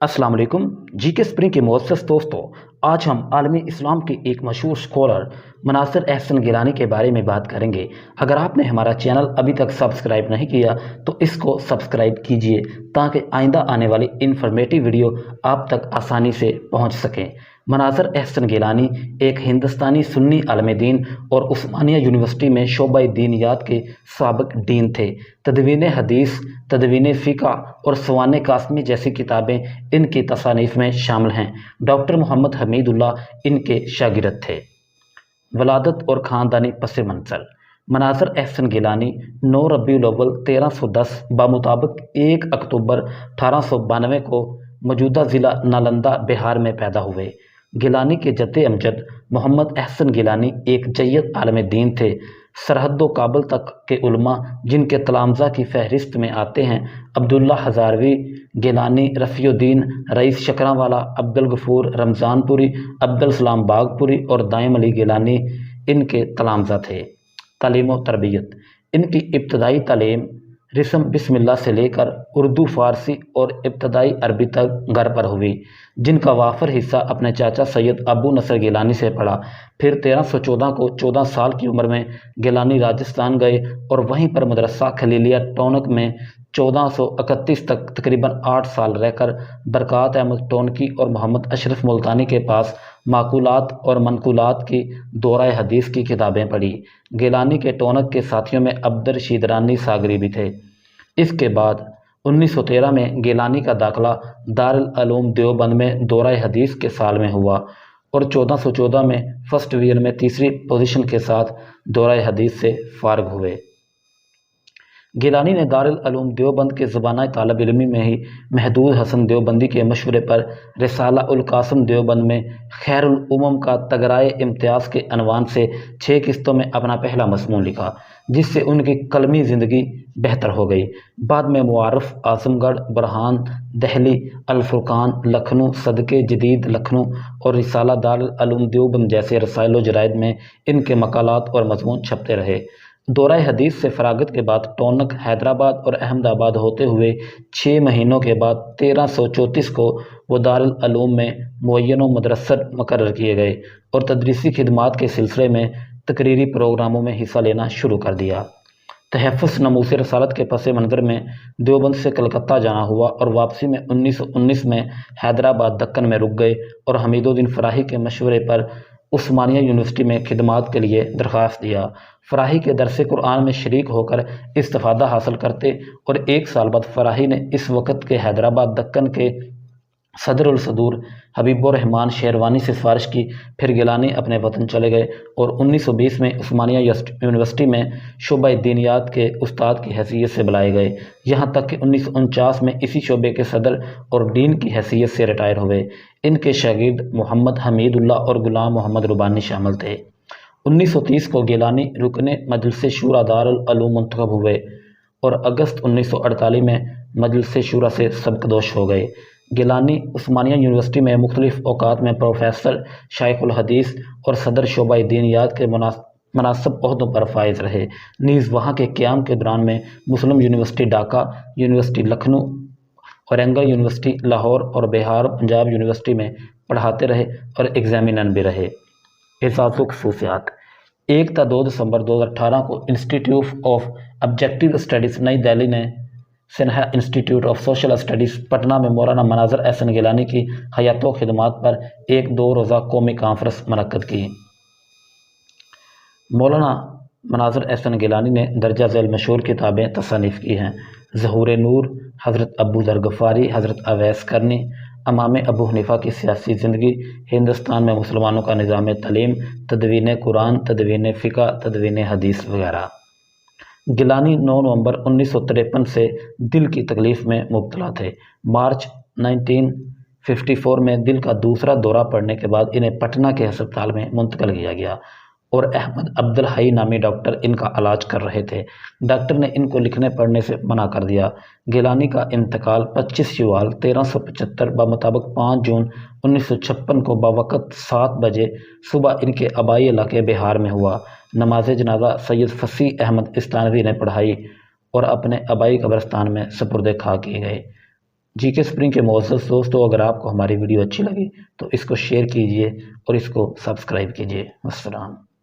अस्सलाम वालेकुम। जी के स्प्रिंग के मुअज़्ज़ज़ दोस्तों, आज हम आलमी इस्लाम के एक मशहूर स्कॉलर मनासिर अहसन गिलानी के बारे में बात करेंगे। अगर आपने हमारा चैनल अभी तक सब्सक्राइब नहीं किया तो इसको सब्सक्राइब कीजिए ताकि आइंदा आने वाली इन्फॉर्मेटिव वीडियो आप तक आसानी से पहुंच सकें। मनासिर अहसन गिलानी एक हिंदुस्तानी सुन्नी आलिम दीन और उस्मानिया यूनिवर्सिटी में शोबा दीनियात के साबिक डीन थे। तदवीन हदीस, तदवीन फ़िक़्ह और सवाने कासमी जैसी किताबें इनकी तसानीफ़ में शामिल हैं। डॉक्टर मोहम्मद हमीदुल्लाह इनके शागिर्द थे। वलादत और ख़ानदानी पस मंज़र। मनासिर अहसन गिलानी 9 रबीउल अव्वल 1310 बामुताबिक 1 अक्टूबर 1892 को मौजूदा ज़िला नालंदा बिहार में पैदा हुए। गिलानी के जद्द अमजद मोहम्मद अहसन गिलानी एक जय्यद आलिम दीन थे। सरहद काबल तक के उलमा जिनके तलामज़ा की फहरिस्त में आते हैं अब्दुल्ला हज़ारवी गिलानी, रफ़ीउद्दीन रईस शकरांवाला, अब्दुल गफूर रमज़ानपुरी, अब्दुल सलाम बागपुरी और दाइम अली गिलानी इनके तलामज़ा थे। तालीम व तरबियत। इनकी इब्तदाई तालीम रिस्म बिस्मिल्लाह से लेकर उर्दू, फ़ारसी और इब्तदाई अरबी तक घर पर हुई, जिनका वाफर हिस्सा अपने चाचा सैयद अबू नसर गिलानी से पढ़ा। फिर 1314 को 14 साल की उम्र में गिलानी राजस्थान गए और वहीं पर मदरसा खलीलिया टोनक में 1431 तक तकरीबन 8 साल रहकर बरक़ात अहमद टोनकी और मोहम्मद अशरफ मुल्तानी के पास माक़ूलात और मनक़ूलात की दौरा हदीस की किताबें पढ़ी। गिलानी के टोनक के साथियों में अब्दुल रशीद रानी सागरी भी थे। इसके बाद 1913 में गिलानी का दाखिला दारुल उलूम देवबंद में दौरा हदीस के साल में हुआ और 1414 में फर्स्ट ईयर में तीसरी पोजीशन के साथ दौरा हदीस से फारिग हुए। गिलानी ने दारुल उलूम देवबंद के ज़बाना तालब इल्मी में ही महदूद हसन देवबंदी के मशवरे पर रिसाला उल कासिम देवबंद में खैरुल उमम का तगराए इम्तियाज़ के अनवान से 6 किस्तों में अपना पहला मज़मून लिखा, जिससे उनकी कलमी ज़िंदगी बेहतर हो गई। बाद में मुआरफ़, आज़मगढ़, बुरहान, दहली, अल फ़ुरक़ान, लखनऊ, सदक़े जदीद लखनऊ और रिसाला दारुल उलूम देवबंद जैसे रसाइल व जराइद में इनके मक़ालात और मज़मून छपते रहे। दौरा हदीस से फ़राग़त के बाद टोनक, हैदराबाद और अहमदाबाद होते हुए 6 महीनों के बाद 1334 को वो दारुल उलूम में मुअय्यन मदरसत मुकर्रर किए गए और तदरीसी खिदमात के सिलसिले में तकरीरी प्रोग्रामों में हिस्सा लेना शुरू कर दिया। तहफ़्फ़ुज़ नमूस रसालत के पस मंज़र में देवबंद से कलकत्ता जाना हुआ और वापसी में 1919 में हैदराबाद दक्कन में रुक गए और हमीदुद्दीन फ़राही के मशवरे पर उस्मानिया यूनिवर्सिटी में खिदमात के लिए दरख्वास्त दिया। फ़राही के दरस कुरान में शरीक होकर इस्तिफ़ादा हासिल करते और 1 साल बाद फ़राही ने इस वक्त के हैदराबाद दक्कन के सदरुल सदूर हबीबुर्रहमान शेरवानी से सिफारिश की। फिर गिलानी अपने वतन चले गए और 1920 में उस्मानिया यूनिवर्सिटी में शोबा दीनियात के उस्ताद की हैसियत से बुलाए गए, यहाँ तक कि 1949 में इसी शोबे के सदर और डीन की हैसियत से रिटायर हुए। इनके शागिर्द मोहम्मद हमीदुल्लाह और गुलाम मोहम्मद रुबानी शामिल थे। 1930 को गिलानी रुकने मजलिस शूरा दारुल उलूम मुंतखब हुए और अगस्त 1948 में मजलिस शूरा से सबकदोश हो गए। गिलानी उस्मानिया यूनिवर्सिटी में मुख्तलिफ़ औक़ात में प्रोफेसर, शाइखुल हदीस और सदर शोबा दीनियात के मुनासिब ओहदों पर फाइज रहे। नीज़ वहाँ के क़याम के दौरान में Muslim University Dhaka, university Lucknow, Aurangabad university Lahore और बिहार पंजाब यूनिवर्सिटी में पढ़ाते रहे और एग्जामिनर भी रहे। एज़ाज़ व ख़ुसूसियात। 1 ta 2 दिसंबर 2018 को इंस्टीट्यूट ऑफ ऑब्जेक्टिव स्टडीज़ नई दिल्ली ने Sinha institute of social studies Patna में मौलाना मनासिर अहसन गिलानी की हयात व खिदमात पर एक 2 रोज़ा कौमी कॉन्फ्रेंस मुनक्कद की। मौलाना मनासिर अहसन गिलानी ने दर्जा झैल मशहूर किताबें तसनीफ़ की हैं। ज़हूर नूर, हज़रत अबू ज़र गफ़ारी, हज़रत अवैस करनी, इमाम अबू हनीफ़ा की सियासी ज़िंदगी, हिंदुस्तान में मुसलमानों का निज़ाम तालीम, तदवीन कुरान, तदवीन फ़िक़्ह, तदवीन हदीस वगैरह। गिलानी 9 नवंबर 1953 से दिल की तकलीफ़ में मुब्तला थे। मार्च 1954 में दिल का दूसरा दौरा पड़ने के बाद इन्हें पटना के अस्पताल में मुंतकिल किया गया और अहमद अब्दुल हई नामी डॉक्टर इनका इलाज कर रहे थे। डॉक्टर ने इनको लिखने पढ़ने से मना कर दिया। गिलानी का इंतकाल 25 शव्वाल 1375 बामुताबिक 5 जून 1956 को बवक़्त 7 बजे सुबह इनके आबाई इलाके बिहार में हुआ। नमाज जनाजा सैयद फसीह अहमद इस्तानवी ने पढ़ाई और अपने आबाई कब्रिस्तान में सुपुर्द खाक किए गए। جی کے اسپرنگ کے معزز دوستوں، اگر آپ کو ہماری ویڈیو اچھی لگی تو اس کو شیئر کیجیے اور اس کو سبسکرائب کیجیے۔ السلام۔